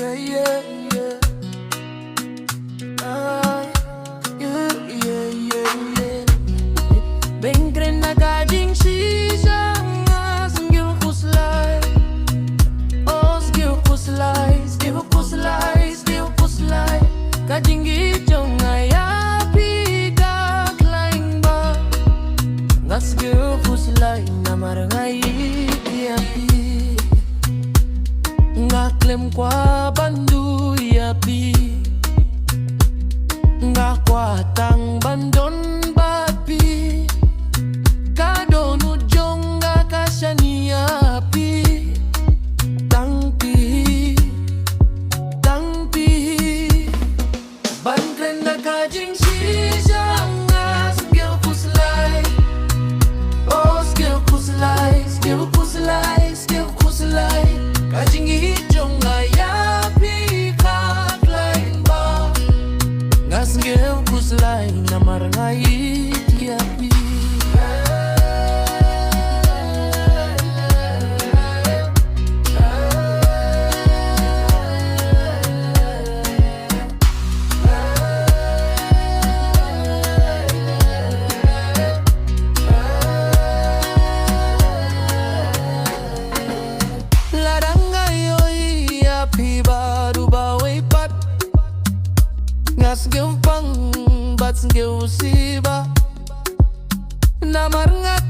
yeah, yeah, yeah. Ah, yeah, yeah, yeah, yeah. Ben kren na ka jing shisha nga sgew khuslai. Oh sgew khuslai, sgew khuslai, sgew khuslai. Ka jing chong nga ya pi ka klaing ba. Nga sgew khuslai na marangai ya pi. Ngaklem kwa bandu yapi, ngakwatang bandon bapi, kadonu jonga kasani yapi, tangpi, tangpi, bankren na kajing shisha nga sgew khuslai, oh sgew khuslai, sgew khuslai, sgew khuslai. Kajing hijong ngayapi kaklain ba. Nga sgew khuslai na marangay tiyapi. Sgew pang bat sgew siba na marngat